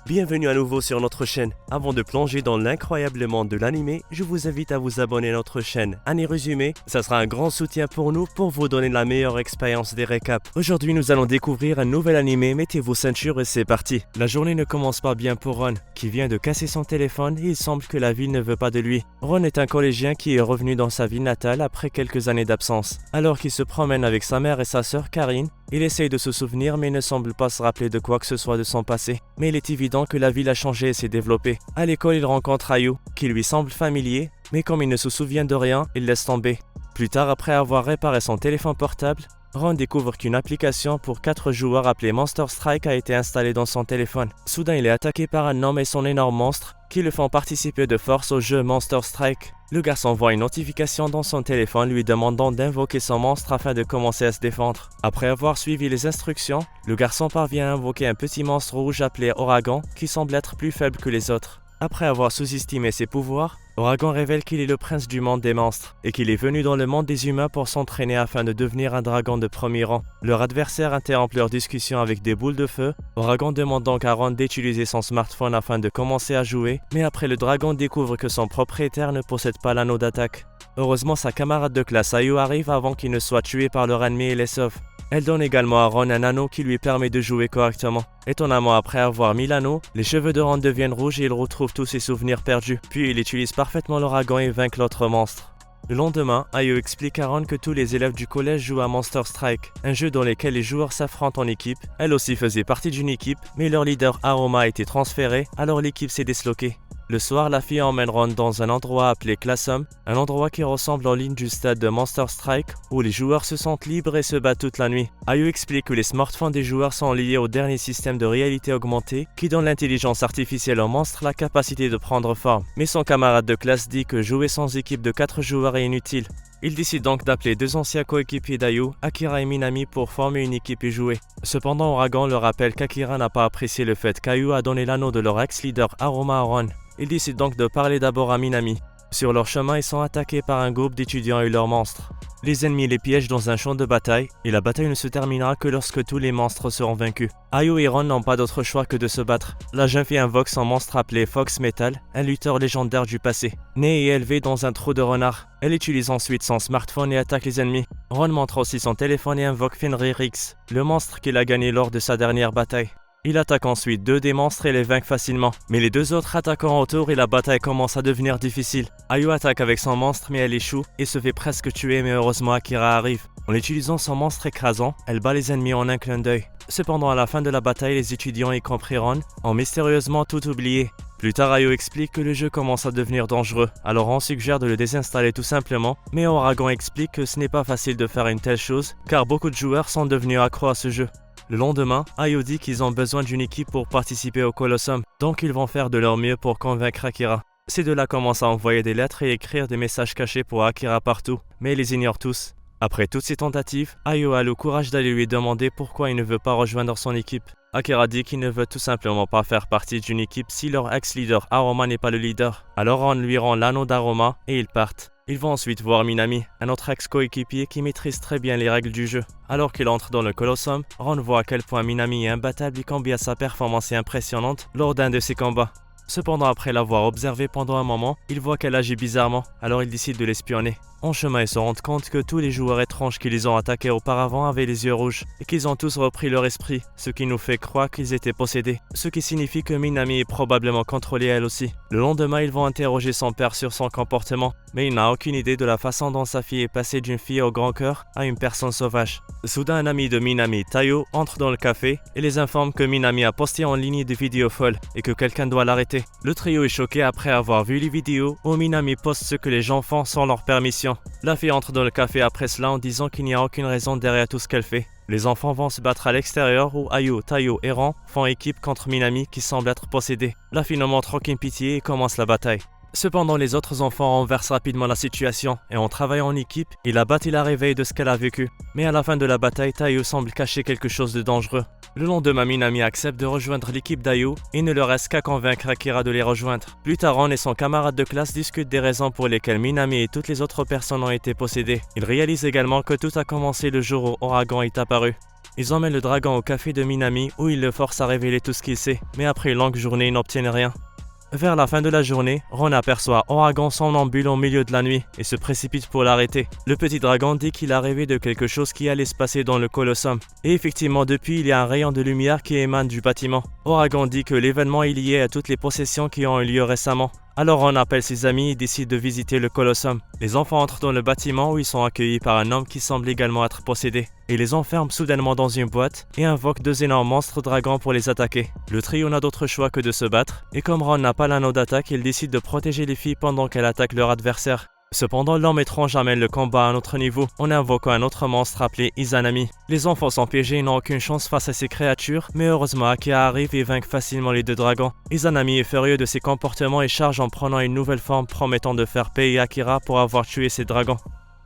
Bienvenue à nouveau sur notre chaîne. Avant de plonger dans l'incroyable monde de l'anime, je vous invite à vous abonner à notre chaîne. Année résumé, ça sera un grand soutien pour nous pour vous donner la meilleure expérience des récaps. Aujourd'hui, nous allons découvrir un nouvel anime, mettez vos ceintures et c'est parti. La journée ne commence pas bien pour Ron, qui vient de casser son téléphone et il semble que la ville ne veut pas de lui. Ron est un collégien qui est revenu dans sa ville natale après quelques années d'absence. Alors qu'il se promène avec sa mère et sa sœur Karine, il essaye de se souvenir mais ne semble pas se rappeler de quoi que ce soit de son passé. Mais il est évident que la ville a changé et s'est développée. À l'école, il rencontre Ayu, qui lui semble familier, mais comme il ne se souvient de rien, il laisse tomber. Plus tard, après avoir réparé son téléphone portable, Ron découvre qu'une application pour 4 joueurs appelée Monster Strike a été installée dans son téléphone. Soudain, il est attaqué par un homme et son énorme monstre, qui le font participer de force au jeu Monster Strike. Le garçon voit une notification dans son téléphone lui demandant d'invoquer son monstre afin de commencer à se défendre. Après avoir suivi les instructions, le garçon parvient à invoquer un petit monstre rouge appelé Oragon qui semble être plus faible que les autres. Après avoir sous-estimé ses pouvoirs, Oragon révèle qu'il est le prince du monde des monstres et qu'il est venu dans le monde des humains pour s'entraîner afin de devenir un dragon de premier rang. Leur adversaire interrompt leur discussion avec des boules de feu. Oragon demande donc à Ron d'utiliser son smartphone afin de commencer à jouer, mais après le dragon découvre que son propriétaire ne possède pas l'anneau d'attaque. Heureusement, sa camarade de classe Ayu arrive avant qu'il ne soit tué par leur ennemi et les sauve. Elle donne également à Ron un anneau qui lui permet de jouer correctement. Étonnamment, après avoir mis l'anneau, les cheveux de Ron deviennent rouges et il retrouve tous ses souvenirs perdus. Puis il utilise parfaitement l'Ouragan et vainc l'autre monstre. Le lendemain, Ayu explique à Ron que tous les élèves du collège jouent à Monster Strike, un jeu dans lequel les joueurs s'affrontent en équipe. Elle aussi faisait partie d'une équipe, mais leur leader Aroma a été transféré, alors l'équipe s'est disloquée. Le soir, la fille emmène Ron dans un endroit appelé Classroom, un endroit qui ressemble en ligne du stade de Monster Strike, où les joueurs se sentent libres et se battent toute la nuit. Ayu explique que les smartphones des joueurs sont liés au dernier système de réalité augmentée, qui donne l'intelligence artificielle au monstre la capacité de prendre forme. Mais son camarade de classe dit que jouer sans équipe de 4 joueurs est inutile. Il décide donc d'appeler 2 anciens coéquipiers d'Ayu, Akira et Minami, pour former une équipe et jouer. Cependant, Oragon leur rappelle qu'Akira n'a pas apprécié le fait qu'Ayu a donné l'anneau de leur ex-leader Aroma à Ron. Ils décident donc de parler d'abord à Minami. Sur leur chemin, ils sont attaqués par un groupe d'étudiants et leurs monstres. Les ennemis les piègent dans un champ de bataille, et la bataille ne se terminera que lorsque tous les monstres seront vaincus. Ayu et Ron n'ont pas d'autre choix que de se battre. La jeune fille invoque son monstre appelé Fox Metal, un lutteur légendaire du passé. Né et élevé dans un trou de renard, elle utilise ensuite son smartphone et attaque les ennemis. Ron montre aussi son téléphone et invoque Fenririx, le monstre qu'il a gagné lors de sa dernière bataille. Il attaque ensuite 2 des monstres et les vainc facilement. Mais les 2 autres attaquant autour et la bataille commence à devenir difficile. Ayu attaque avec son monstre mais elle échoue et se fait presque tuer, mais heureusement Akira arrive. En utilisant son monstre écrasant, elle bat les ennemis en un clin d'œil. Cependant, à la fin de la bataille, les étudiants, y compris Ron, ont mystérieusement tout oublié. Plus tard, Ayu explique que le jeu commence à devenir dangereux, alors on suggère de le désinstaller tout simplement, mais Oragon explique que ce n'est pas facile de faire une telle chose, car beaucoup de joueurs sont devenus accros à ce jeu. Le lendemain, Ayu dit qu'ils ont besoin d'une équipe pour participer au Colosseum, donc ils vont faire de leur mieux pour convaincre Akira. Ces deux-là commencent à envoyer des lettres et écrire des messages cachés pour Akira partout, mais ils les ignorent tous. Après toutes ces tentatives, Ayu a le courage d'aller lui demander pourquoi il ne veut pas rejoindre son équipe. Akira dit qu'il ne veut tout simplement pas faire partie d'une équipe si leur ex-leader Aroma n'est pas le leader. Alors on lui rend l'anneau d'Aroma et ils partent. Ils vont ensuite voir Minami, un autre ex-coéquipier qui maîtrise très bien les règles du jeu. Alors qu'il entre dans le Colosseum, Ron voit à quel point Minami est imbattable et combien sa performance est impressionnante lors d'un de ses combats. Cependant, après l'avoir observé pendant un moment, il voit qu'elle agit bizarrement, alors il décide de l'espionner. En chemin, ils se rendent compte que tous les joueurs étranges qui les ont attaqués auparavant avaient les yeux rouges, et qu'ils ont tous repris leur esprit, ce qui nous fait croire qu'ils étaient possédés, ce qui signifie que Minami est probablement contrôlée elle aussi. Le lendemain, ils vont interroger son père sur son comportement, mais il n'a aucune idée de la façon dont sa fille est passée d'une fille au grand cœur à une personne sauvage. Soudain, un ami de Minami, Tayo, entre dans le café et les informe que Minami a posté en ligne des vidéos folles et que quelqu'un doit l'arrêter. Le trio est choqué après avoir vu les vidéos où Minami poste ce que les gens font sans leur permission. La fille entre dans le café après cela en disant qu'il n'y a aucune raison derrière tout ce qu'elle fait. Les enfants vont se battre à l'extérieur où Ayu, Tayo et Ron font équipe contre Minami qui semble être possédée. La fille ne montre aucune pitié et commence la bataille. Cependant, les autres enfants renversent rapidement la situation et en travaillant en équipe, ils la battent et la réveillent de ce qu'elle a vécu. Mais à la fin de la bataille, Tayo semble cacher quelque chose de dangereux. Le lendemain, Minami accepte de rejoindre l'équipe d'Ayu et ne leur reste qu'à convaincre Akira de les rejoindre. Plus tard, Ron et son camarade de classe discutent des raisons pour lesquelles Minami et toutes les autres personnes ont été possédées. Ils réalisent également que tout a commencé le jour où Oragon est apparu. Ils emmènent le dragon au café de Minami où ils le forcent à révéler tout ce qu'il sait, mais après une longue journée, ils n'obtiennent rien. Vers la fin de la journée, Ron aperçoit Oragon somnambule au milieu de la nuit et se précipite pour l'arrêter. Le petit dragon dit qu'il a rêvé de quelque chose qui allait se passer dans le colossum. Et effectivement, depuis, il y a un rayon de lumière qui émane du bâtiment. Oragon dit que l'événement est lié à toutes les possessions qui ont eu lieu récemment. Alors Ron appelle ses amis et décide de visiter le colossum. Les enfants entrent dans le bâtiment où ils sont accueillis par un homme qui semble également être possédé. Il les enferme soudainement dans une boîte et invoque 2 énormes monstres dragons pour les attaquer. Le trio n'a d'autre choix que de se battre, et comme Ron n'a pas l'anneau d'attaque, il décide de protéger les filles pendant qu'elles attaquent leur adversaire. Cependant, l'homme étrange amène le combat à un autre niveau en invoquant un autre monstre appelé Izanami. Les enfants sont piégés et n'ont aucune chance face à ces créatures, mais heureusement Akira arrive et vainc facilement les 2 dragons. Izanami est furieux de ses comportements et charge en prenant une nouvelle forme promettant de faire payer Akira pour avoir tué ces dragons.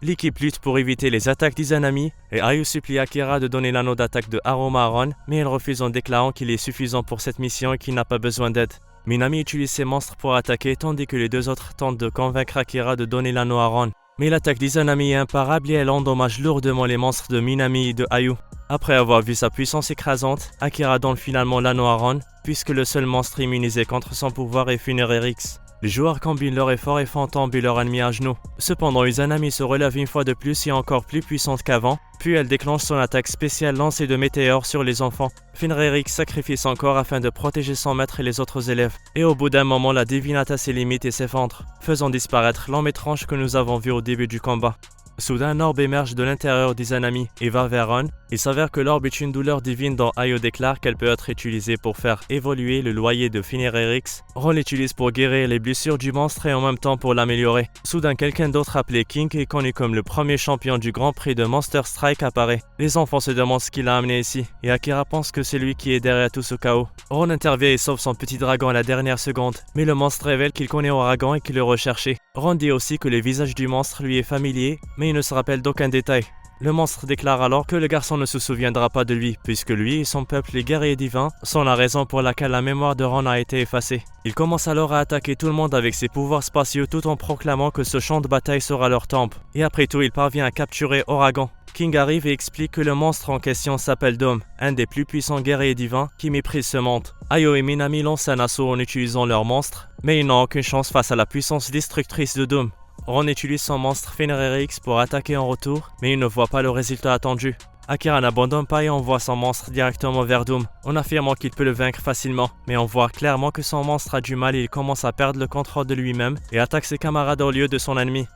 L'équipe lutte pour éviter les attaques d'Izanami et Ayu supplie Akira de donner l'anneau d'attaque de Haruma à Ron, mais elle refuse en déclarant qu'il est suffisant pour cette mission et qu'il n'a pas besoin d'aide. Minami utilise ses monstres pour attaquer tandis que les 2 autres tentent de convaincre Akira de donner l'anneau à Ron. Mais l'attaque d'Izanami est imparable et elle endommage lourdement les monstres de Minami et de Ayu. Après avoir vu sa puissance écrasante, Akira donne finalement l'anneau à Ron, puisque le seul monstre immunisé contre son pouvoir est Funererix. Les joueurs combinent leur effort et font tomber leur ennemi à genoux. Cependant, Izanami se relève une fois de plus et encore plus puissante qu'avant, puis elle déclenche son attaque spéciale lancée de météores sur les enfants. Funererix sacrifie son corps afin de protéger son maître et les autres élèves. Et au bout d'un moment, la divine atteint ses limites et s'effondre, faisant disparaître l'homme étrange que nous avons vu au début du combat. Soudain, un orbe émerge de l'intérieur d'Izanami et va vers Ron. Il s'avère que l'orbe est une douleur divine dont Ayu déclare qu'elle peut être utilisée pour faire évoluer le loyer de Funererix. Ron l'utilise pour guérir les blessures du monstre et en même temps pour l'améliorer. Soudain, quelqu'un d'autre appelé King et connu comme le premier champion du Grand Prix de Monster Strike apparaît. Les enfants se demandent ce qu'il a amené ici et Akira pense que c'est lui qui est derrière tout ce chaos. Ron intervient et sauve son petit dragon à la dernière seconde, mais le monstre révèle qu'il connaît Oragon et qu'il le recherchait. Ron dit aussi que le visage du monstre lui est familier, mais il ne se rappelle d'aucun détail. Le monstre déclare alors que le garçon ne se souviendra pas de lui, puisque lui et son peuple, les guerriers divins, sont la raison pour laquelle la mémoire de Ron a été effacée. Il commence alors à attaquer tout le monde avec ses pouvoirs spatiaux tout en proclamant que ce champ de bataille sera leur temple. Et après tout, il parvient à capturer Oragon. King arrive et explique que le monstre en question s'appelle Dome, un des plus puissants guerriers divins qui méprise ce monde. Ayu et Minami lancent un assaut en utilisant leur monstre, mais ils n'ont aucune chance face à la puissance destructrice de Dome. Ron utilise son monstre Funererix pour attaquer en retour, mais il ne voit pas le résultat attendu. Akira n'abandonne pas et envoie son monstre directement vers Doom, en affirmant qu'il peut le vaincre facilement. Mais on voit clairement que son monstre a du mal et il commence à perdre le contrôle de lui-même et attaque ses camarades au lieu de son ennemi.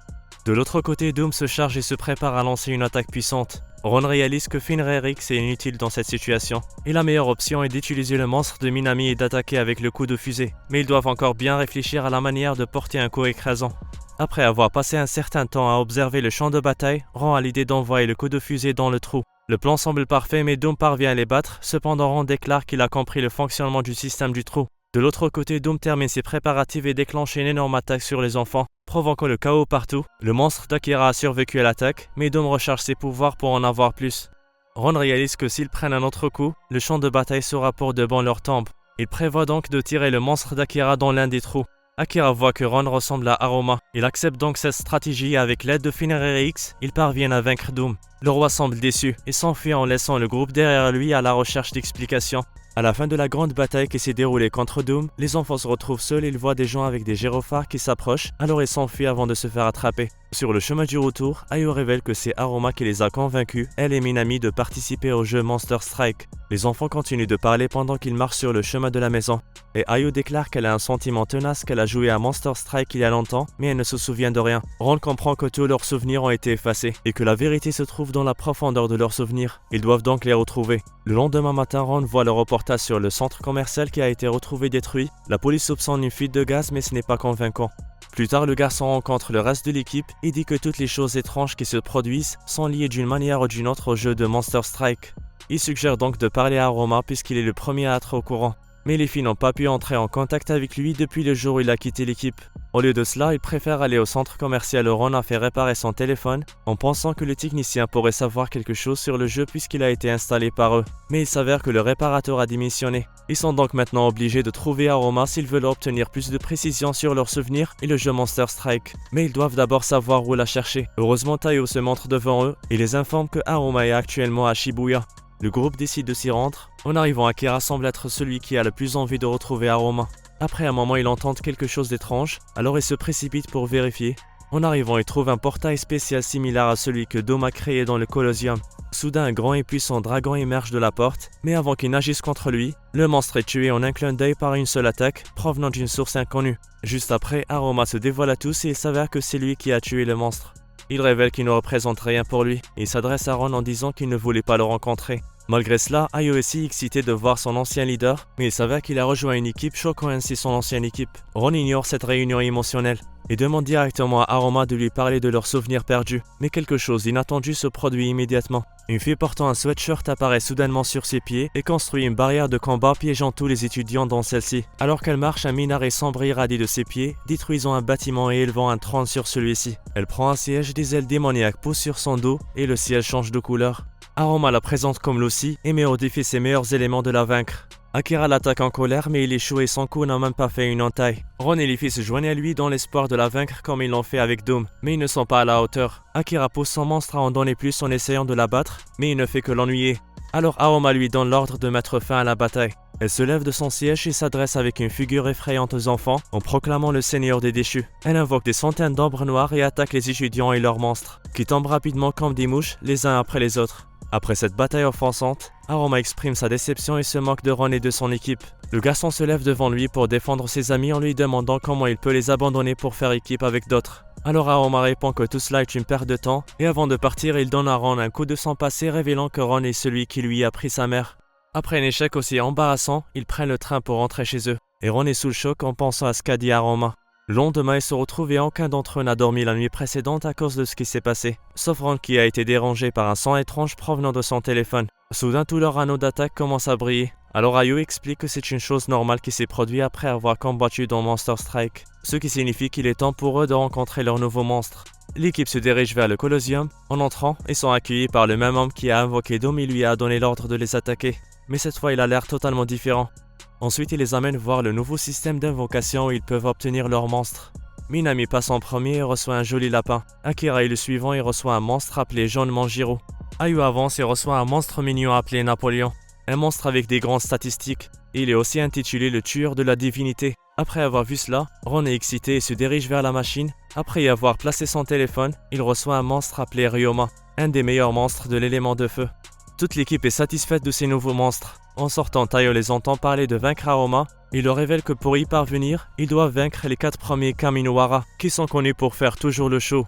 De l'autre côté, Doom se charge et se prépare à lancer une attaque puissante. Ron réalise que Funererix est inutile dans cette situation, et la meilleure option est d'utiliser le monstre de Minami et d'attaquer avec le coup de fusée. Mais ils doivent encore bien réfléchir à la manière de porter un coup écrasant. Après avoir passé un certain temps à observer le champ de bataille, Ron a l'idée d'envoyer le coup de fusée dans le trou. Le plan semble parfait, mais Doom parvient à les battre, cependant Ron déclare qu'il a compris le fonctionnement du système du trou. De l'autre côté, Doom termine ses préparatifs et déclenche une énorme attaque sur les enfants, provoquant le chaos partout. Le monstre d'Akira a survécu à l'attaque, mais Doom recharge ses pouvoirs pour en avoir plus. Ron réalise que s'ils prennent un autre coup, le champ de bataille sera pour de bon leur tombe. Il prévoit donc de tirer le monstre d'Akira dans l'un des trous. Akira voit que Ron ressemble à Haruma. Il accepte donc cette stratégie et avec l'aide de Funererix, ils parviennent à vaincre Doom. Le roi semble déçu et s'enfuit en laissant le groupe derrière lui à la recherche d'explications. À la fin de la grande bataille qui s'est déroulée contre Doom, les enfants se retrouvent seuls et ils voient des gens avec des gyrophares qui s'approchent, alors ils s'enfuient avant de se faire attraper. Sur le chemin du retour, Ayu révèle que c'est Haruma qui les a convaincus, elle et Minami, de participer au jeu Monster Strike. Les enfants continuent de parler pendant qu'ils marchent sur le chemin de la maison. Et Ayu déclare qu'elle a un sentiment tenace qu'elle a joué à Monster Strike il y a longtemps, mais elle ne se souvient de rien. Ron comprend que tous leurs souvenirs ont été effacés, et que la vérité se trouve dans la profondeur de leurs souvenirs. Ils doivent donc les retrouver. Le lendemain matin, Ron voit le reportage sur le centre commercial qui a été retrouvé détruit. La police soupçonne une fuite de gaz, mais ce n'est pas convaincant. Plus tard, le garçon rencontre le reste de l'équipe et dit que toutes les choses étranges qui se produisent sont liées d'une manière ou d'une autre au jeu de Monster Strike. Il suggère donc de parler à Haruma puisqu'il est le premier à être au courant. Mais les filles n'ont pas pu entrer en contact avec lui depuis le jour où il a quitté l'équipe. Au lieu de cela, il préfère aller au centre commercial où Ron a fait réparer son téléphone en pensant que le technicien pourrait savoir quelque chose sur le jeu puisqu'il a été installé par eux. Mais il s'avère que le réparateur a démissionné. Ils sont donc maintenant obligés de trouver Haruma s'ils veulent obtenir plus de précision sur leurs souvenirs et le jeu Monster Strike. Mais ils doivent d'abord savoir où la chercher. Heureusement, Tayo se montre devant eux et les informe que Haruma est actuellement à Shibuya. Le groupe décide de s'y rendre. En arrivant, Akira semble être celui qui a le plus envie de retrouver Aroma. Après un moment, il entend quelque chose d'étrange, alors il se précipite pour vérifier. En arrivant, il trouve un portail spécial similaire à celui que Dome a créé dans le Colosseum. Soudain, un grand et puissant dragon émerge de la porte, mais avant qu'il n'agisse contre lui, le monstre est tué en un clin d'œil par une seule attaque, provenant d'une source inconnue. Juste après, Aroma se dévoile à tous et il s'avère que c'est lui qui a tué le monstre. Il révèle qu'il ne représente rien pour lui, et il s'adresse à Ron en disant qu'il ne voulait pas le rencontrer. Malgré cela, Ayo est si excité de voir son ancien leader, mais il s'avère qu'il a rejoint une équipe choquant ainsi son ancienne équipe. Ron ignore cette réunion émotionnelle et demande directement à Aroma de lui parler de leurs souvenirs perdus. Mais quelque chose d'inattendu se produit immédiatement. Une fille portant un sweatshirt apparaît soudainement sur ses pieds et construit une barrière de combat piégeant tous les étudiants dans celle-ci. Alors qu'elle marche, un minaret sombre irradie de ses pieds, détruisant un bâtiment et élevant un trône sur celui-ci. Elle prend un siège, des ailes démoniaques poussent sur son dos et le ciel change de couleur. Aroma la présente comme Lucy et met au défi ses meilleurs éléments de la vaincre. Akira l'attaque en colère mais il échoue et son coup n'a même pas fait une entaille. Ron et les filles se joignent à lui dans l'espoir de la vaincre comme ils l'ont fait avec Doom, mais ils ne sont pas à la hauteur. Akira pousse son monstre à en donner plus en essayant de la battre, mais il ne fait que l'ennuyer. Alors Aroma lui donne l'ordre de mettre fin à la bataille. Elle se lève de son siège et s'adresse avec une figure effrayante aux enfants en proclamant le Seigneur des déchus. Elle invoque des centaines d'ombres noires et attaque les étudiants et leurs monstres, qui tombent rapidement comme des mouches les uns après les autres. Après cette bataille offensante, Aroma exprime sa déception et se moque de Ron et de son équipe. Le garçon se lève devant lui pour défendre ses amis en lui demandant comment il peut les abandonner pour faire équipe avec d'autres. Alors Aroma répond que tout cela est une perte de temps et avant de partir, il donne à Ron un coup de sang passé révélant que Ron est celui qui lui a pris sa mère. Après un échec aussi embarrassant, ils prennent le train pour rentrer chez eux et Ron est sous le choc en pensant à ce qu'a dit Aroma. Le lendemain, ils se retrouvent et aucun d'entre eux n'a dormi la nuit précédente à cause de ce qui s'est passé, sauf Ron qui a été dérangé par un son étrange provenant de son téléphone. Soudain, tous leurs anneaux d'attaque commencent à briller. Alors Ayo explique que c'est une chose normale qui s'est produite après avoir combattu dans Monster Strike, ce qui signifie qu'il est temps pour eux de rencontrer leur nouveau monstre. L'équipe se dirige vers le Colosseum. En entrant, ils sont accueillis par le même homme qui a invoqué Dome et lui a donné l'ordre de les attaquer. Mais cette fois, il a l'air totalement différent. Ensuite, il les amène voir le nouveau système d'invocation où ils peuvent obtenir leur monstre. Minami passe en premier et reçoit un joli lapin. Akira est le suivant et reçoit un monstre appelé Jaune Manjiro. Ayu avance et reçoit un monstre mignon appelé Napoléon. Un monstre avec des grandes statistiques. Il est aussi intitulé le tueur de la divinité. Après avoir vu cela, Ron est excité et se dirige vers la machine. Après y avoir placé son téléphone, il reçoit un monstre appelé Ryoma, un des meilleurs monstres de l'élément de feu. Toute l'équipe est satisfaite de ces nouveaux monstres. En sortant, Tayo les entend parler de vaincre Aroma. Il leur révèle que pour y parvenir, ils doivent vaincre les 4 premiers Kaminohara, qui sont connus pour faire toujours le show.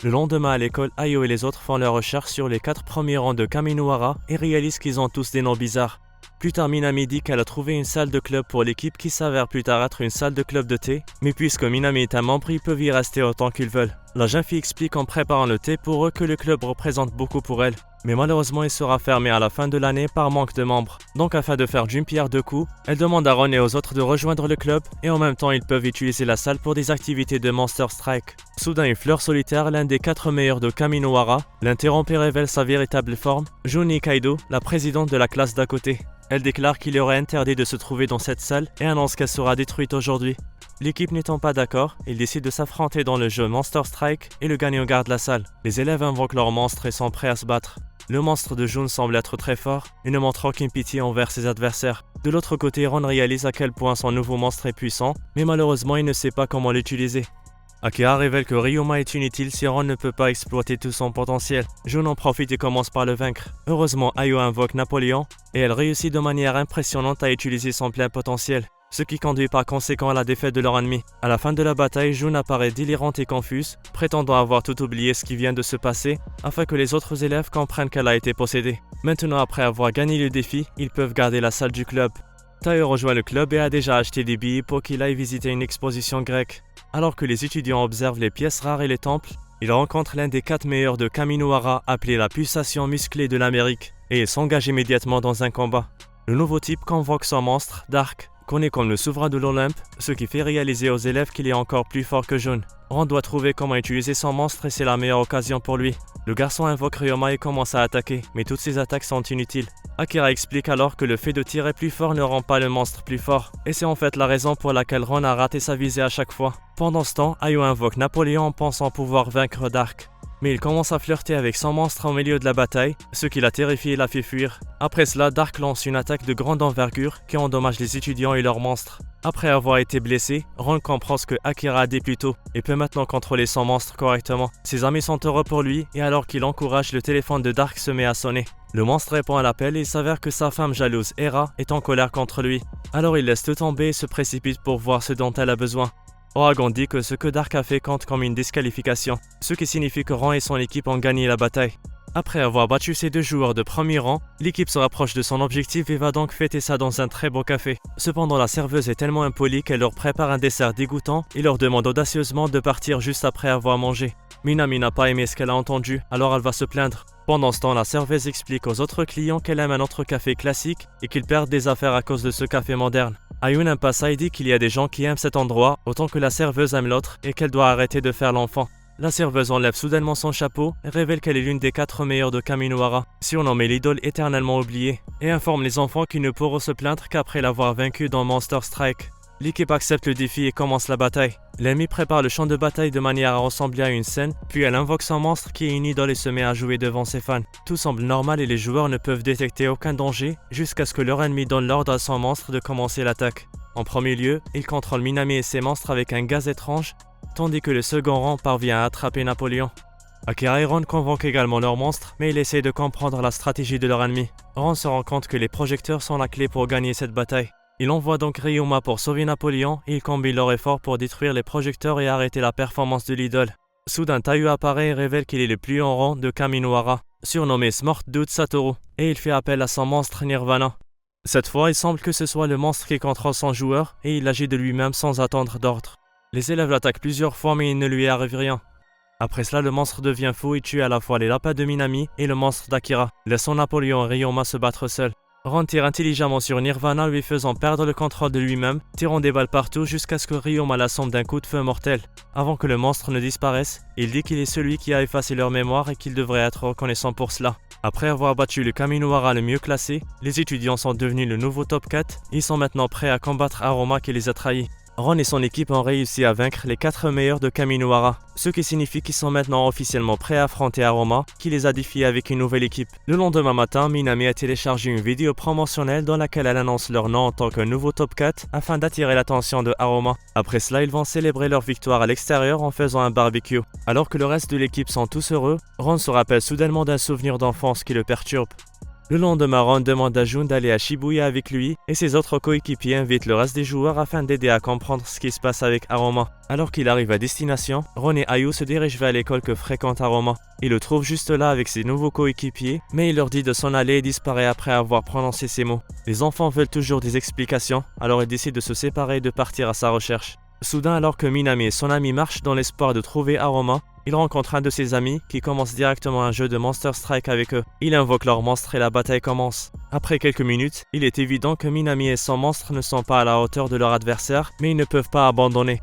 Le lendemain à l'école, Ayo et les autres font leurs recherches sur les 4 premiers rangs de Kaminohara et réalisent qu'ils ont tous des noms bizarres. Plus tard, Minami dit qu'elle a trouvé une salle de club pour l'équipe qui s'avère plus tard être une salle de club de thé, mais puisque Minami est un membre, ils peuvent y rester autant qu'ils veulent. La jeune fille explique en préparant le thé pour eux que le club représente beaucoup pour elle, mais malheureusement il sera fermé à la fin de l'année par manque de membres. Donc afin de faire d'une pierre deux coups, elle demande à Ron et aux autres de rejoindre le club et en même temps ils peuvent utiliser la salle pour des activités de Monster Strike. Soudain une fleur solitaire, l'un des 4 meilleurs de Kaminohara, l'interrompt et révèle sa véritable forme, Juni Kaido, la présidente de la classe d'à côté. Elle déclare qu'il aurait interdit de se trouver dans cette salle et annonce qu'elle sera détruite aujourd'hui. L'équipe n'étant pas d'accord, ils décident de s'affronter dans le jeu Monster Strike et le gagnant garde la salle. Les élèves invoquent leur monstre et sont prêts à se battre. Le monstre de Jun semble être très fort et ne montre aucune pitié envers ses adversaires. De l'autre côté, Ron réalise à quel point son nouveau monstre est puissant, mais malheureusement il ne sait pas comment l'utiliser. Akira révèle que Ryoma est inutile si Ron ne peut pas exploiter tout son potentiel. Jun en profite et commence par le vaincre. Heureusement, Ayo invoque Napoléon et elle réussit de manière impressionnante à utiliser son plein potentiel, ce qui conduit par conséquent à la défaite de leur ennemi. À la fin de la bataille, Jun apparaît délirante et confuse, prétendant avoir tout oublié ce qui vient de se passer, afin que les autres élèves comprennent qu'elle a été possédée. Maintenant, après avoir gagné le défi, ils peuvent garder la salle du club. Tayo rejoint le club et a déjà acheté des billets pour qu'il aille visiter une exposition grecque. Alors que les étudiants observent les pièces rares et les temples, ils rencontrent l'un des 4 meilleurs de Kaminohara appelé la pulsation musclée de l'Amérique, et ils s'engagent immédiatement dans un combat. Le nouveau type convoque son monstre, Dark, connu comme le souverain de l'Olympe, ce qui fait réaliser aux élèves qu'il est encore plus fort que Jun. Ron doit trouver comment utiliser son monstre et c'est la meilleure occasion pour lui. Le garçon invoque Ryoma et commence à attaquer, mais toutes ses attaques sont inutiles. Akira explique alors que le fait de tirer plus fort ne rend pas le monstre plus fort, et c'est en fait la raison pour laquelle Ron a raté sa visée à chaque fois. Pendant ce temps, Ayo invoque Napoléon en pensant pouvoir vaincre Dark. mais il commence à flirter avec son monstre au milieu de la bataille, ce qui l'a terrifié et l'a fait fuir. Après cela, Dark lance une attaque de grande envergure qui endommage les étudiants et leurs monstres. Après avoir été blessé, Ron comprend ce que Akira a dit plus tôt et peut maintenant contrôler son monstre correctement. Ses amis sont heureux pour lui et alors qu'il encourage, le téléphone de Dark se met à sonner. Le monstre répond à l'appel et il s'avère que sa femme jalouse, Hera, est en colère contre lui. Alors il laisse tout tomber et se précipite pour voir ce dont elle a besoin. Oragon dit que ce que Dark a fait compte comme une disqualification, ce qui signifie que Ron et son équipe ont gagné la bataille. Après avoir battu ces 2 joueurs de premier rang, l'équipe se rapproche de son objectif et va donc fêter ça dans un très beau café. Cependant, la serveuse est tellement impolie qu'elle leur prépare un dessert dégoûtant et leur demande audacieusement de partir juste après avoir mangé. Minami n'a pas aimé ce qu'elle a entendu, alors elle va se plaindre. Pendant ce temps, la serveuse explique aux autres clients qu'elle aime un autre café classique et qu'ils perdent des affaires à cause de ce café moderne. Ayun impasse et dit qu'il y a des gens qui aiment cet endroit autant que la serveuse aime l'autre et qu'elle doit arrêter de faire l'enfant. La serveuse enlève soudainement son chapeau et révèle qu'elle est l'une des 4 meilleures de Kaminohara, surnommée l'idole éternellement oubliée, et informe les enfants qu'ils ne pourront se plaindre qu'après l'avoir vaincue dans Monster Strike. L'équipe accepte le défi et commence la bataille. L'ennemi prépare le champ de bataille de manière à ressembler à une scène, puis elle invoque son monstre qui est une idole et se met à jouer devant ses fans. Tout semble normal et les joueurs ne peuvent détecter aucun danger jusqu'à ce que leur ennemi donne l'ordre à son monstre de commencer l'attaque. En premier lieu, il contrôle Minami et ses monstres avec un gaz étrange, tandis que le second rang parvient à attraper Napoléon. Akira et Ron convoquent également leurs monstres, mais ils essayent de comprendre la stratégie de leur ennemi. Ron se rend compte que les projecteurs sont la clé pour gagner cette bataille. Il envoie donc Ryoma pour sauver Napoléon et ils combinent leurs efforts pour détruire les projecteurs et arrêter la performance de l'idole. Soudain, Taiyu apparaît et révèle qu'il est le plus haut rang de Kaminohara, surnommé Smart Dude Satoru, et il fait appel à son monstre Nirvana. Cette fois, il semble que ce soit le monstre qui contrôle son joueur et il agit de lui-même sans attendre d'ordre. Les élèves l'attaquent plusieurs fois mais il ne lui arrive rien. Après cela, le monstre devient fou et tue à la fois les lapins de Minami et le monstre d'Akira, laissant Napoléon et Ryoma se battre seuls. Ron tire intelligemment sur Nirvana, lui faisant perdre le contrôle de lui-même, tirant des balles partout jusqu'à ce que Ryoma l'assomme d'un coup de feu mortel. Avant que le monstre ne disparaisse, il dit qu'il est celui qui a effacé leur mémoire et qu'il devrait être reconnaissant pour cela. Après avoir battu le Kaminohara le mieux classé, les étudiants sont devenus le nouveau top 4 et ils sont maintenant prêts à combattre Aroma qui les a trahis. Ron et son équipe ont réussi à vaincre les 4 meilleurs de Kaminohara, ce qui signifie qu'ils sont maintenant officiellement prêts à affronter Aroma, qui les a défiés avec une nouvelle équipe. Le lendemain matin, Minami a téléchargé une vidéo promotionnelle dans laquelle elle annonce leur nom en tant que nouveau top 4 afin d'attirer l'attention de Aroma. Après cela, ils vont célébrer leur victoire à l'extérieur en faisant un barbecue. Alors que le reste de l'équipe sont tous heureux, Ron se rappelle soudainement d'un souvenir d'enfance qui le perturbe. Le lendemain, Ron demande à Jun d'aller à Shibuya avec lui et ses autres coéquipiers invitent le reste des joueurs afin d'aider à comprendre ce qui se passe avec Aroma. Alors qu'il arrive à destination, Ron et Ayu se dirigent vers l'école que fréquente Aroma. Il le trouve juste là avec ses nouveaux coéquipiers, mais il leur dit de s'en aller et disparaît après avoir prononcé ces mots. Les enfants veulent toujours des explications, alors ils décident de se séparer et de partir à sa recherche. Soudain, alors que Minami et son ami marchent dans l'espoir de trouver Aroma, il rencontre un de ses amis qui commence directement un jeu de Monster Strike avec eux. Il invoque leur monstre et la bataille commence. Après quelques minutes, il est évident que Minami et son monstre ne sont pas à la hauteur de leur adversaire, mais ils ne peuvent pas abandonner.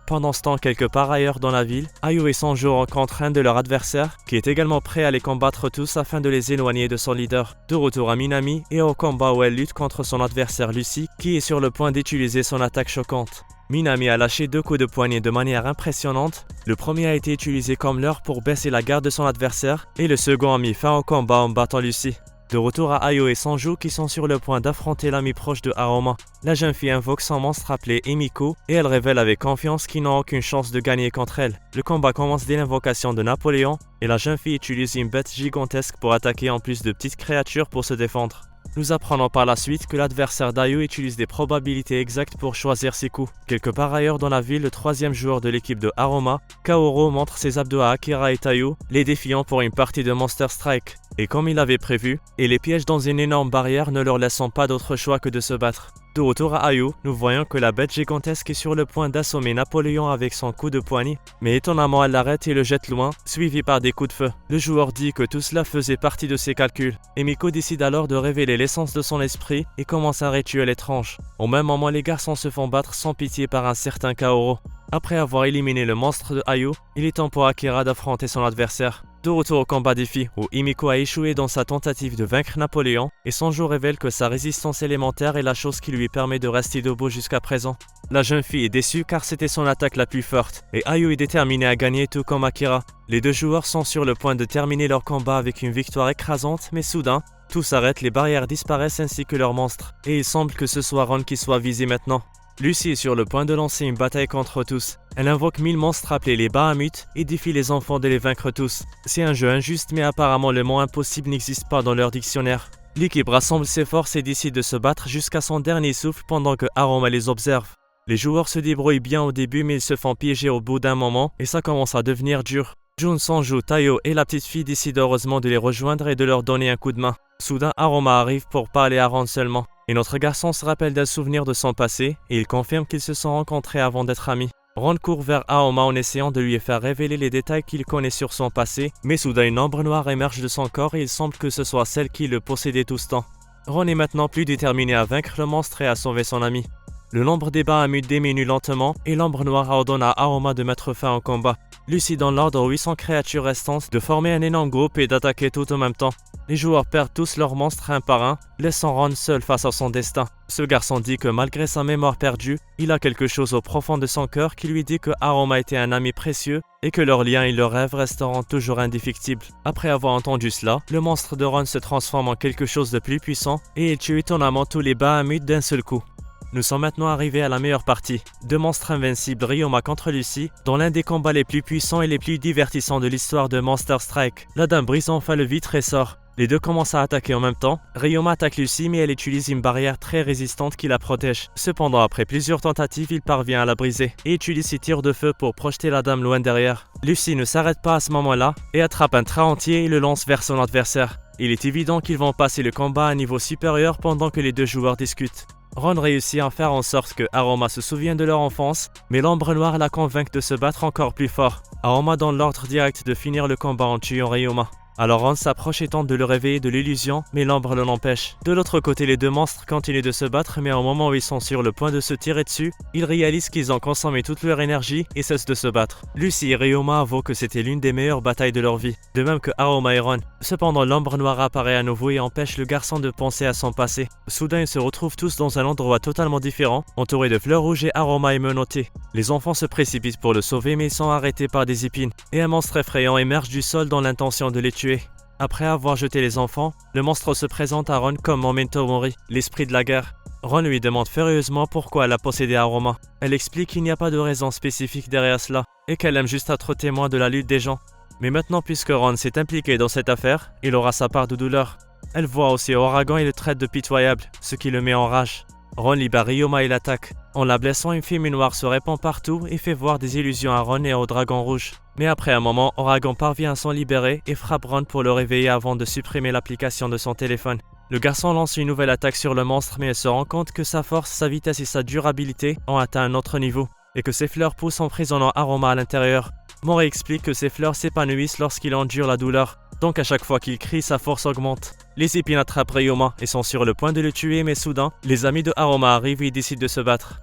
Pendant ce temps, quelque part ailleurs dans la ville, Ayu et Sanjo rencontrent un de leurs adversaires qui est également prêt à les combattre tous afin de les éloigner de son leader. De retour à Minami et au combat où elle lutte contre son adversaire Lucy qui est sur le point d'utiliser son attaque choquante. Minami a lâché 2 coups de poignet de manière impressionnante. Le premier a été utilisé comme leurre pour baisser la garde de son adversaire et le second a mis fin au combat en battant Lucy. De retour à Ayo et Sanjo qui sont sur le point d'affronter l'ami proche de Aroma. La jeune fille invoque son monstre appelé Emiko et elle révèle avec confiance qu'ils n'ont aucune chance de gagner contre elle. Le combat commence dès l'invocation de Napoléon et la jeune fille utilise une bête gigantesque pour attaquer en plus de petites créatures pour se défendre. Nous apprenons par la suite que l'adversaire d'Ayu utilise des probabilités exactes pour choisir ses coups. Quelque part ailleurs dans la ville, le 3e joueur de l'équipe de Aroma, Kaoru, montre ses abdos à Akira et Taiyu, les défiant pour une partie de Monster Strike. Et comme il avait prévu, et les pièges dans une énorme barrière ne leur laissant pas d'autre choix que de se battre. De retour à Ayu, nous voyons que la bête gigantesque est sur le point d'assommer Napoléon avec son coup de poignet, mais étonnamment elle l'arrête et le jette loin, suivi par des coups de feu. Le joueur dit que tout cela faisait partie de ses calculs. Emiko décide alors de révéler l'essence de son esprit et commence un rituel étrange. Au même moment, les garçons se font battre sans pitié par un certain Kaoru. Après avoir éliminé le monstre de Ayu, il est temps pour Akira d'affronter son adversaire. De retour au combat défi, où Himiko a échoué dans sa tentative de vaincre Napoléon, et Sanjo révèle que sa résistance élémentaire est la chose qui lui permet de rester debout jusqu'à présent. La jeune fille est déçue car c'était son attaque la plus forte, et Ayu est déterminée à gagner tout comme Akira. Les deux joueurs sont sur le point de terminer leur combat avec une victoire écrasante, mais soudain, tout s'arrête, les barrières disparaissent ainsi que leurs monstres, et il semble que ce soit Ron qui soit visé maintenant. Lucy est sur le point de lancer une bataille contre tous. Elle invoque 1000 monstres appelés les Bahamut et défie les enfants de les vaincre tous. C'est un jeu injuste mais apparemment le mot impossible n'existe pas dans leur dictionnaire. L'équipe rassemble ses forces et décide de se battre jusqu'à son dernier souffle pendant que Aroma les observe. Les joueurs se débrouillent bien au début mais ils se font piéger au bout d'un moment et ça commence à devenir dur. Jun, Sanju, Tayo et la petite fille décident heureusement de les rejoindre et de leur donner un coup de main. Soudain, Aroma arrive pour parler à Ron seulement. Et notre garçon se rappelle d'un souvenir de son passé et il confirme qu'ils se sont rencontrés avant d'être amis. Ron court vers Aoma en essayant de lui faire révéler les détails qu'il connaît sur son passé, mais soudain une ombre noire émerge de son corps et il semble que ce soit celle qui le possédait tout ce temps. Ron est maintenant plus déterminé à vaincre le monstre et à sauver son ami. Le nombre des Bahamut diminue lentement et l'ombre noire ordonne à Aoma de mettre fin au combat. Lucy donne l'ordre aux 800 créatures restantes de former un énorme groupe et d'attaquer tout en même temps. Les joueurs perdent tous leurs monstres un par un, laissant Ron seul face à son destin. Ce garçon dit que malgré sa mémoire perdue, il a quelque chose au profond de son cœur qui lui dit que Aroma était un ami précieux et que leurs liens et leurs rêves resteront toujours indéfectibles. Après avoir entendu cela, le monstre de Ron se transforme en quelque chose de plus puissant et il tue étonnamment tous les Bahamut d'un seul coup. Nous sommes maintenant arrivés à la meilleure partie. Deux monstres invincibles, Ryoma contre Lucy, dans l'un des combats les plus puissants et les plus divertissants de l'histoire de Monster Strike. La dame brise enfin le vitre et sort. Les deux commencent à attaquer en même temps. Ryoma attaque Lucy mais elle utilise une barrière très résistante qui la protège. Cependant, après plusieurs tentatives, il parvient à la briser et utilise ses tirs de feu pour projeter la dame loin derrière. Lucy ne s'arrête pas à ce moment-là et attrape un train entier et le lance vers son adversaire. Il est évident qu'ils vont passer le combat à un niveau supérieur pendant que les deux joueurs discutent. Ron réussit à faire en sorte que Aroma se souvienne de leur enfance, mais l'ombre noire la convainc de se battre encore plus fort. Aroma donne l'ordre direct de finir le combat en tuant Ryoma. Alors Ron s'approche et tente de le réveiller de l'illusion, mais l'ombre l'empêche. De l'autre côté, les deux monstres continuent de se battre, mais au moment où ils sont sur le point de se tirer dessus, ils réalisent qu'ils ont consommé toute leur énergie et cessent de se battre. Lucy et Ryoma avouent que c'était l'une des meilleures batailles de leur vie, de même que Aroma et Ron. Cependant, l'ombre noire apparaît à nouveau et empêche le garçon de penser à son passé. Soudain, ils se retrouvent tous dans un endroit totalement différent, entourés de fleurs rouges et Aroma est menotté. Les enfants se précipitent pour le sauver, mais ils sont arrêtés par des épines, et un monstre effrayant émerge du sol dans l'intention de les tuer. Après avoir jeté les enfants, le monstre se présente à Ron comme Memento Mori, l'esprit de la guerre. Ron lui demande furieusement pourquoi elle a possédé Aroma. Elle explique qu'il n'y a pas de raison spécifique derrière cela, et qu'elle aime juste être témoin de la lutte des gens. Mais maintenant, puisque Ron s'est impliqué dans cette affaire, il aura sa part de douleur. Elle voit aussi Oragon et le traite de pitoyable, ce qui le met en rage. Ron libère Ryoma et l'attaque. En la blessant, une fumée noire se répand partout et fait voir des illusions à Ron et au dragon rouge. Mais après un moment, Oragon parvient à s'en libérer et frappe Ron pour le réveiller avant de supprimer l'application de son téléphone. Le garçon lance une nouvelle attaque sur le monstre mais elle se rend compte que sa force, sa vitesse et sa durabilité ont atteint un autre niveau et que ses fleurs poussent emprisonnant Aroma à l'intérieur. Mori explique que ses fleurs s'épanouissent lorsqu'il endure la douleur. Donc à chaque fois qu'il crie, sa force augmente. Les épines attrapent Ryoma et sont sur le point de le tuer, mais soudain, les amis de Aroma arrivent et ils décident de se battre.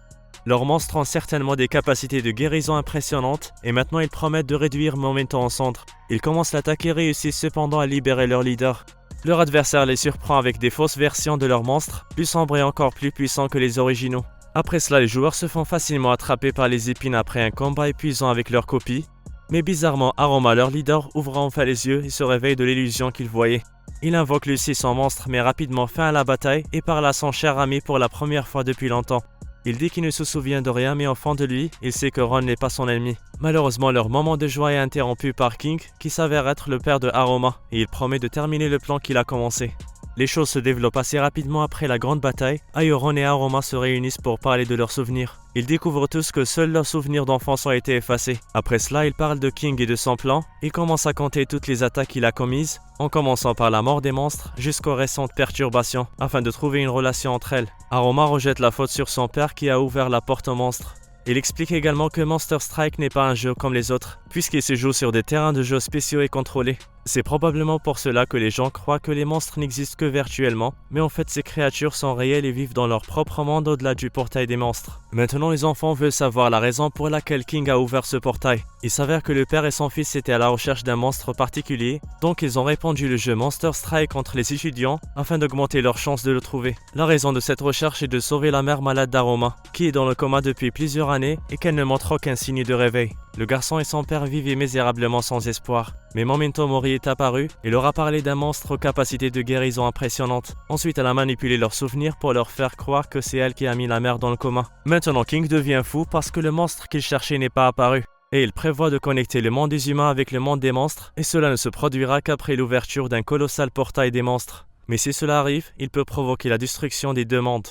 Leurs monstres ont certainement des capacités de guérison impressionnantes et maintenant ils promettent de réduire Memento en cendres. Ils commencent l'attaque et réussissent cependant à libérer leur leader. Leur adversaire les surprend avec des fausses versions de leurs monstres, plus sombres et encore plus puissants que les originaux. Après cela, les joueurs se font facilement attraper par les épines après un combat épuisant avec leur copie. Mais bizarrement, Aroma, leur leader, ouvre enfin les yeux et se réveille de l'illusion qu'il voyait. Il invoque Lucy, son monstre, mais rapidement fin à la bataille et parle à son cher ami pour la première fois depuis longtemps. Il dit qu'il ne se souvient de rien, mais au fond de lui, il sait que Ron n'est pas son ennemi. Malheureusement, leur moment de joie est interrompu par King, qui s'avère être le père de Aroma, et il promet de terminer le plan qu'il a commencé. Les choses se développent assez rapidement après la grande bataille. Ron et Aroma se réunissent pour parler de leurs souvenirs. Ils découvrent tous que seuls leurs souvenirs d'enfance ont été effacés. Après cela, ils parlent de King et de son plan. Ils commencent à compter toutes les attaques qu'il a commises, en commençant par la mort des monstres jusqu'aux récentes perturbations, afin de trouver une relation entre elles. Aroma rejette la faute sur son père qui a ouvert la porte aux monstres. Il explique également que Monster Strike n'est pas un jeu comme les autres, puisqu'il se joue sur des terrains de jeu spéciaux et contrôlés. C'est probablement pour cela que les gens croient que les monstres n'existent que virtuellement, mais en fait ces créatures sont réelles et vivent dans leur propre monde au-delà du portail des monstres. Maintenant les enfants veulent savoir la raison pour laquelle King a ouvert ce portail. Il s'avère que le père et son fils étaient à la recherche d'un monstre particulier, donc ils ont répandu le jeu Monster Strike entre les étudiants afin d'augmenter leurs chances de le trouver. La raison de cette recherche est de sauver la mère malade d'Aroma, qui est dans le coma depuis plusieurs années et qu'elle ne montre aucun signe de réveil. Le garçon et son père vivaient misérablement sans espoir. Mais Memento Mori est apparu et leur a parlé d'un monstre aux capacités de guérison impressionnantes. Ensuite, elle a manipulé leurs souvenirs pour leur faire croire que c'est elle qui a mis la mère dans le coma. Maintenant, King devient fou parce que le monstre qu'il cherchait n'est pas apparu. Et il prévoit de connecter le monde des humains avec le monde des monstres, et cela ne se produira qu'après l'ouverture d'un colossal portail des monstres. Mais si cela arrive, il peut provoquer la destruction des deux mondes.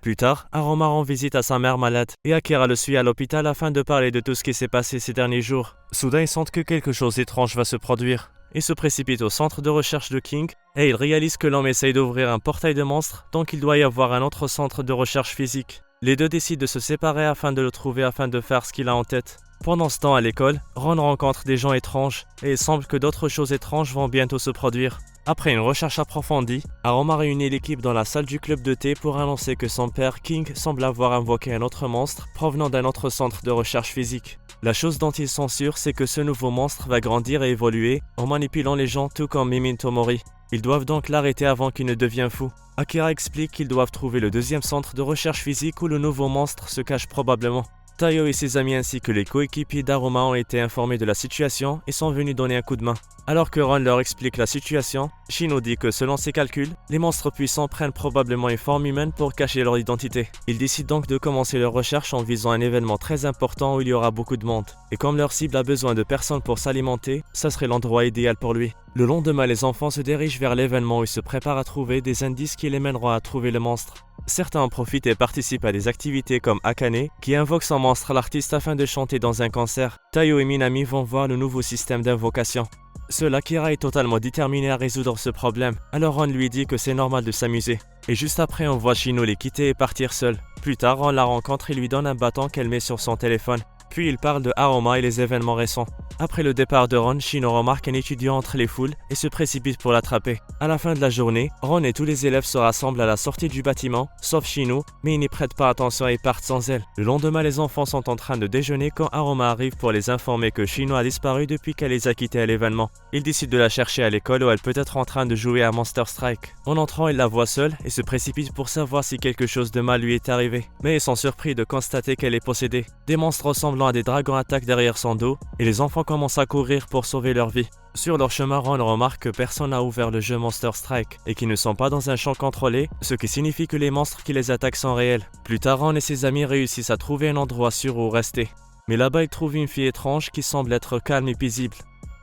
Plus tard, Aroma rend visite à sa mère malade et Akira le suit à l'hôpital afin de parler de tout ce qui s'est passé ces derniers jours. Soudain, ils sentent que quelque chose d'étrange va se produire. Ils se précipitent au centre de recherche de King et ils réalisent que l'homme essaye d'ouvrir un portail de monstres, donc il doit y avoir un autre centre de recherche physique. Les deux décident de se séparer afin de le trouver afin de faire ce qu'il a en tête. Pendant ce temps à l'école, Ron rencontre des gens étranges et il semble que d'autres choses étranges vont bientôt se produire. Après une recherche approfondie, Aroma réunit l'équipe dans la salle du club de thé pour annoncer que son père, King, semble avoir invoqué un autre monstre provenant d'un autre centre de recherche physique. La chose dont ils sont sûrs, c'est que ce nouveau monstre va grandir et évoluer en manipulant les gens tout comme Memento Mori. Ils doivent donc l'arrêter avant qu'il ne devienne fou. Akira explique qu'ils doivent trouver le deuxième centre de recherche physique où le nouveau monstre se cache probablement. Tayo et ses amis ainsi que les coéquipiers d'Aroma ont été informés de la situation et sont venus donner un coup de main. Alors que Ron leur explique la situation, Shino dit que selon ses calculs, les monstres puissants prennent probablement une forme humaine pour cacher leur identité. Ils décident donc de commencer leur recherche en visant un événement très important où il y aura beaucoup de monde. Et comme leur cible a besoin de personnes pour s'alimenter, ça serait l'endroit idéal pour lui. Le lendemain, les enfants se dirigent vers l'événement où ils se préparent à trouver des indices qui les mèneront à trouver le monstre. Certains en profitent et participent à des activités comme Akane, qui invoque son monstre à l'artiste afin de chanter dans un concert. Tayo et Minami vont voir le nouveau système d'invocation. Seul Akira est totalement déterminé à résoudre ce problème, alors Ron lui dit que c'est normal de s'amuser. Et juste après, on voit Shino les quitter et partir seul. Plus tard, Ron la rencontre et lui donne un bâton qu'elle met sur son téléphone. Puis il parle de Aroma et les événements récents. Après le départ de Ron, Shino remarque un étudiant entre les foules et se précipite pour l'attraper. À la fin de la journée, Ron et tous les élèves se rassemblent à la sortie du bâtiment, sauf Shino, mais ils n'y prêtent pas attention et partent sans elle. Le lendemain, les enfants sont en train de déjeuner quand Aroma arrive pour les informer que Shino a disparu depuis qu'elle les a quittés à l'événement. Ils décident de la chercher à l'école où elle peut être en train de jouer à Monster Strike. En entrant, ils la voient seule et se précipitent pour savoir si quelque chose de mal lui est arrivé. Mais ils sont surpris de constater qu'elle est possédée. Des monstres ressemblant à des dragons attaquent derrière son dos et les enfants commencent à courir pour sauver leur vie. Sur leur chemin, Ron remarque que personne n'a ouvert le jeu Monster Strike et qu'ils ne sont pas dans un champ contrôlé, ce qui signifie que les monstres qui les attaquent sont réels. Plus tard, Ron et ses amis réussissent à trouver un endroit sûr où rester. Mais là-bas, ils trouvent une fille étrange qui semble être calme et paisible.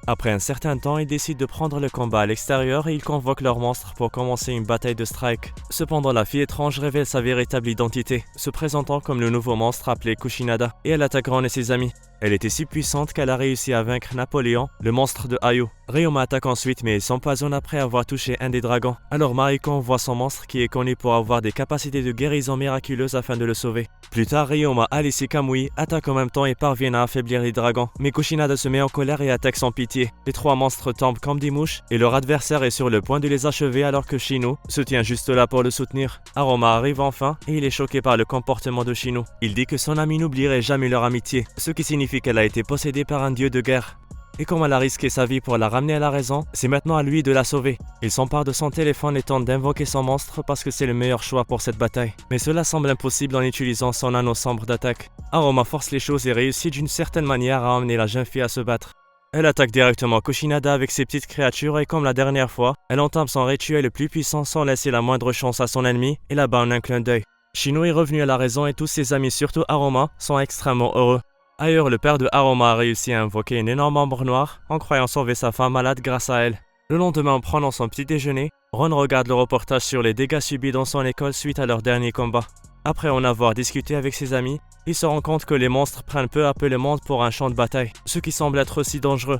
Après un certain temps, ils décident de prendre le combat à l'extérieur et ils convoquent leurs monstres pour commencer une bataille de strike. Cependant, la fille étrange révèle sa véritable identité, se présentant comme le nouveau monstre appelé Kushinada, et elle attaque Ron et ses amis. Elle était si puissante qu'elle a réussi à vaincre Napoléon, le monstre de Ayo. Ryoma attaque ensuite mais il s'empoisonne après avoir touché un des dragons. Alors Mariko envoie son monstre qui est connu pour avoir des capacités de guérison miraculeuses afin de le sauver. Plus tard, Ryoma, Alice et Kamui attaquent en même temps et parviennent à affaiblir les dragons. Mais Kushinada se met en colère et attaque sans pitié. Les trois monstres tombent comme des mouches et leur adversaire est sur le point de les achever alors que Shino se tient juste là pour le soutenir. Aroma arrive enfin et il est choqué par le comportement de Shino. Il dit que son ami n'oublierait jamais leur amitié, ce qui signifie qu'elle a été possédée par un dieu de guerre. Et comme elle a risqué sa vie pour la ramener à la raison, c'est maintenant à lui de la sauver. Il s'empare de son téléphone et tente d'invoquer son monstre parce que c'est le meilleur choix pour cette bataille. Mais cela semble impossible en utilisant son anneau sombre d'attaque. Aroma force les choses et réussit d'une certaine manière à emmener la jeune fille à se battre. Elle attaque directement Kushinada avec ses petites créatures et comme la dernière fois, elle entame son rituel le plus puissant sans laisser la moindre chance à son ennemi et la bat en un clin d'œil. Shino est revenu à la raison et tous ses amis, surtout Aroma, sont extrêmement heureux. Ailleurs, le père de Aroma a réussi à invoquer une énorme ombre noire en croyant sauver sa femme malade grâce à elle. Le lendemain, en prenant son petit déjeuner, Ron regarde le reportage sur les dégâts subis dans son école suite à leur dernier combat. Après en avoir discuté avec ses amis, il se rend compte que les monstres prennent peu à peu le monde pour un champ de bataille, ce qui semble être aussi dangereux.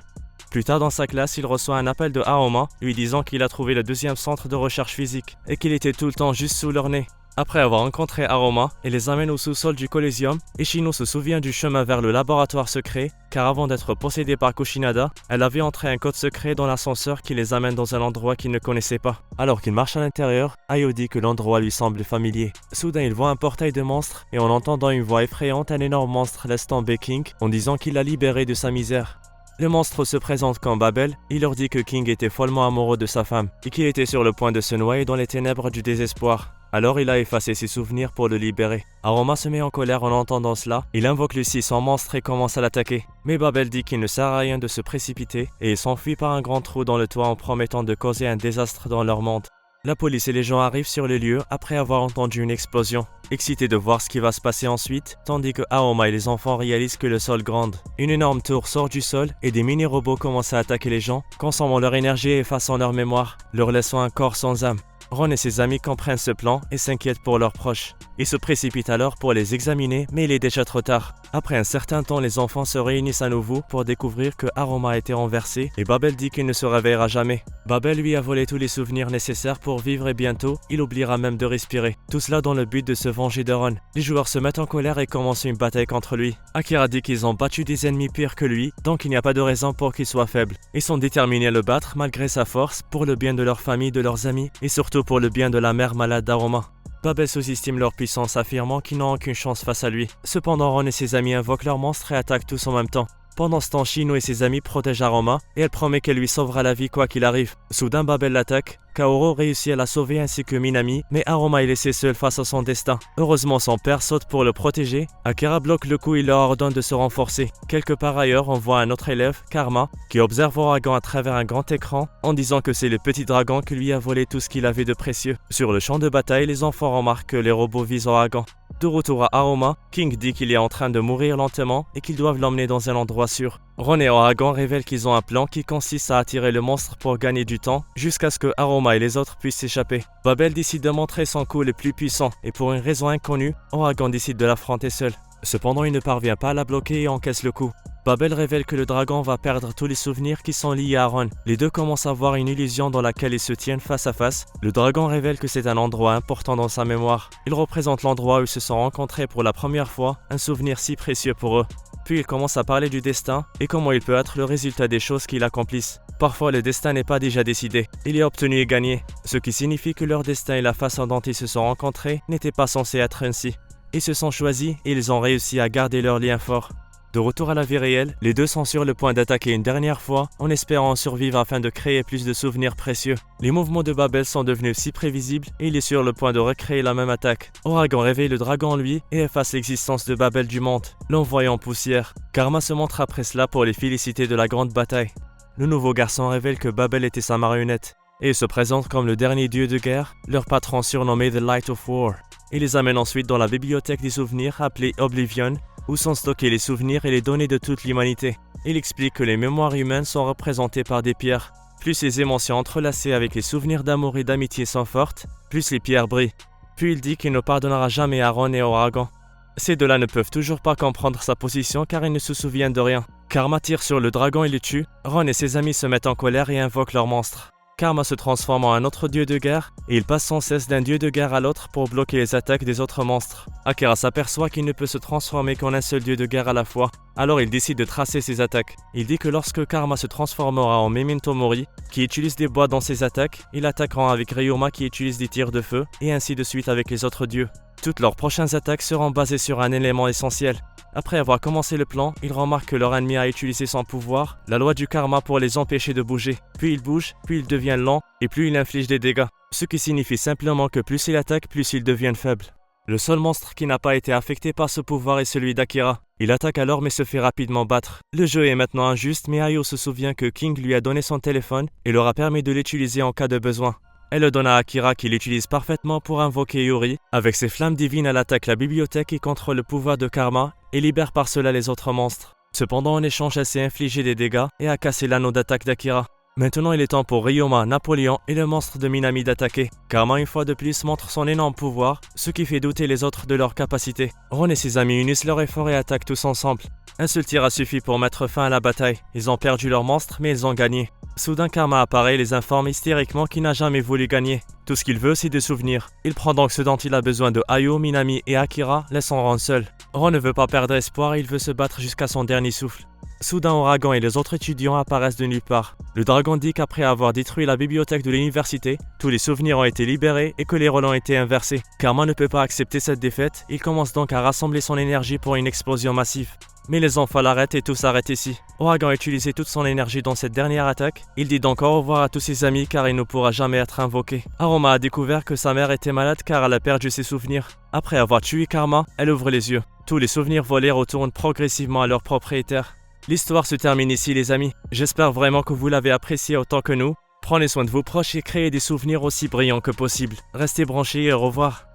Plus tard dans sa classe, il reçoit un appel de Aroma lui disant qu'il a trouvé le deuxième centre de recherche physique et qu'il était tout le temps juste sous leur nez. Après avoir rencontré Aroma, il les amène au sous-sol du Coliseum et Shino se souvient du chemin vers le laboratoire secret car avant d'être possédée par Kushinada, elle avait entré un code secret dans l'ascenseur qui les amène dans un endroit qu'ils ne connaissaient pas. Alors qu'ils marchent à l'intérieur, Ayo dit que l'endroit lui semble familier. Soudain, il voit un portail de monstres et en entendant une voix effrayante, un énorme monstre laisse tomber King en disant qu'il l'a libéré de sa misère. Le monstre se présente comme Babel, il leur dit que King était follement amoureux de sa femme et qu'il était sur le point de se noyer dans les ténèbres du désespoir. Alors il a effacé ses souvenirs pour le libérer. Aroma se met en colère en entendant cela, il invoque Lucy son monstre et commence à l'attaquer. Mais Babel dit qu'il ne sert à rien de se précipiter et il s'enfuit par un grand trou dans le toit en promettant de causer un désastre dans leur monde. La police et les gens arrivent sur les lieux après avoir entendu une explosion, excités de voir ce qui va se passer ensuite, tandis que Aoma et les enfants réalisent que le sol gronde. Une énorme tour sort du sol et des mini-robots commencent à attaquer les gens, consommant leur énergie et effaçant leur mémoire, leur laissant un corps sans âme. Ron et ses amis comprennent ce plan et s'inquiètent pour leurs proches. Ils se précipitent alors pour les examiner, mais il est déjà trop tard. Après un certain temps, les enfants se réunissent à nouveau pour découvrir que Aroma a été renversé et Babel dit qu'il ne se réveillera jamais. Babel lui a volé tous les souvenirs nécessaires pour vivre et bientôt, il oubliera même de respirer. Tout cela dans le but de se venger de Ron. Les joueurs se mettent en colère et commencent une bataille contre lui. Akira dit qu'ils ont battu des ennemis pires que lui, donc il n'y a pas de raison pour qu'il soit faible. Ils sont déterminés à le battre malgré sa force, pour le bien de leur famille, de leurs amis et surtout pour le bien de la mère malade d'Aroma. Babel sous-estime leur puissance, affirmant qu'ils n'ont aucune chance face à lui. Cependant, Ron et ses amis invoquent leur monstre et attaquent tous en même temps. Pendant ce temps, Shino et ses amis protègent Aroma et elle promet qu'elle lui sauvera la vie quoi qu'il arrive. Soudain, Babel l'attaque. Kaoru réussit à la sauver ainsi que Minami, mais Aroma est laissé seul face à son destin. Heureusement, son père saute pour le protéger. Akira bloque le coup et leur ordonne de se renforcer. Quelque part ailleurs, on voit un autre élève, Karma, qui observe Oragon à travers un grand écran en disant que c'est le petit dragon qui lui a volé tout ce qu'il avait de précieux. Sur le champ de bataille, les enfants remarquent que les robots visent Oragon. De retour à Aroma, King dit qu'il est en train de mourir lentement et qu'ils doivent l'emmener dans un endroit sûr. Ron et Oragon révèlent qu'ils ont un plan qui consiste à attirer le monstre pour gagner du temps jusqu'à ce que Aroma et les autres puissent s'échapper. Babel décide de montrer son coup le plus puissant et pour une raison inconnue, Oragon décide de l'affronter seul. Cependant, il ne parvient pas à la bloquer et encaisse le coup. Babel révèle que le dragon va perdre tous les souvenirs qui sont liés à Ron. Les deux commencent à voir une illusion dans laquelle ils se tiennent face à face. Le dragon révèle que c'est un endroit important dans sa mémoire. Il représente l'endroit où ils se sont rencontrés pour la première fois, un souvenir si précieux pour eux. Puis il commence à parler du destin et comment il peut être le résultat des choses qu'ils accomplissent. Parfois, le destin n'est pas déjà décidé, il est obtenu et gagné, ce qui signifie que leur destin et la façon dont ils se sont rencontrés n'étaient pas censés être ainsi. Ils se sont choisis et ils ont réussi à garder leur lien fort. De retour à la vie réelle, les deux sont sur le point d'attaquer une dernière fois en espérant survivre afin de créer plus de souvenirs précieux. Les mouvements de Babel sont devenus si prévisibles et il est sur le point de recréer la même attaque. Oragon réveille le dragon en lui et efface l'existence de Babel du monde, l'envoyant en poussière. Karma se montre après cela pour les féliciter de la grande bataille. Le nouveau garçon révèle que Babel était sa marionnette et se présente comme le dernier dieu de guerre, leur patron surnommé The Light of War. Il les amène ensuite dans la bibliothèque des souvenirs appelée Oblivion, où sont stockés les souvenirs et les données de toute l'humanité. Il explique que les mémoires humaines sont représentées par des pierres. Plus les émotions entrelacées avec les souvenirs d'amour et d'amitié sont fortes, plus les pierres brillent. Puis il dit qu'il ne pardonnera jamais à Ron et Oragon. Ces deux-là ne peuvent toujours pas comprendre sa position car ils ne se souviennent de rien. Karma tire sur le dragon et le tue. Ron et ses amis se mettent en colère et invoquent leur monstre. Karma se transforme en un autre dieu de guerre et il passe sans cesse d'un dieu de guerre à l'autre pour bloquer les attaques des autres monstres. Akira s'aperçoit qu'il ne peut se transformer qu'en un seul dieu de guerre à la fois, alors il décide de tracer ses attaques. Il dit que lorsque Karma se transformera en Memento Mori, qui utilise des bois dans ses attaques, il attaquera avec Ryoma qui utilise des tirs de feu, et ainsi de suite avec les autres dieux. Toutes leurs prochaines attaques seront basées sur un élément essentiel. Après avoir commencé le plan, ils remarquent que leur ennemi a utilisé son pouvoir, la loi du karma, pour les empêcher de bouger. Puis il bouge, puis il devient lent, et plus il inflige des dégâts. Ce qui signifie simplement que plus il attaque, plus ils deviennent faibles. Le seul monstre qui n'a pas été affecté par ce pouvoir est celui d'Akira. Il attaque alors mais se fait rapidement battre. Le jeu est maintenant injuste, mais Ayo se souvient que King lui a donné son téléphone et leur a permis de l'utiliser en cas de besoin. Elle le donne à Akira qui l'utilise parfaitement pour invoquer Yuri. Avec ses flammes divines, elle attaque la bibliothèque et contrôle le pouvoir de Karma et libère par cela les autres monstres. Cependant, en échange, elle s'est infligé des dégâts et a cassé l'anneau d'attaque d'Akira. Maintenant, il est temps pour Ryoma, Napoléon et le monstre de Minami d'attaquer. Karma, une fois de plus, montre son énorme pouvoir, ce qui fait douter les autres de leur capacité. Ron et ses amis unissent leurs efforts et attaquent tous ensemble. Un seul tir a suffi pour mettre fin à la bataille. Ils ont perdu leur monstre, mais ils ont gagné. Soudain, Karma apparaît et les informe hystériquement qu'il n'a jamais voulu gagner. Tout ce qu'il veut, c'est des souvenirs. Il prend donc ce dont il a besoin de Ayo, Minami et Akira, laissant Ron seul. Ron ne veut pas perdre espoir et il veut se battre jusqu'à son dernier souffle. Soudain, Ouragan et les autres étudiants apparaissent de nulle part. Le dragon dit qu'après avoir détruit la bibliothèque de l'université, tous les souvenirs ont été libérés et que les rôles ont été inversés. Karma ne peut pas accepter cette défaite, il commence donc à rassembler son énergie pour une explosion massive. Mais les enfants l'arrêtent et tout s'arrête ici. Ouragan a utilisé toute son énergie dans cette dernière attaque. Il dit donc au revoir à tous ses amis car il ne pourra jamais être invoqué. Aroma a découvert que sa mère était malade car elle a perdu ses souvenirs. Après avoir tué Karma, elle ouvre les yeux. Tous les souvenirs volés retournent progressivement à leur propriétaire. L'histoire se termine ici les amis. J'espère vraiment que vous l'avez apprécié autant que nous. Prenez soin de vos proches et créez des souvenirs aussi brillants que possible. Restez branchés et au revoir.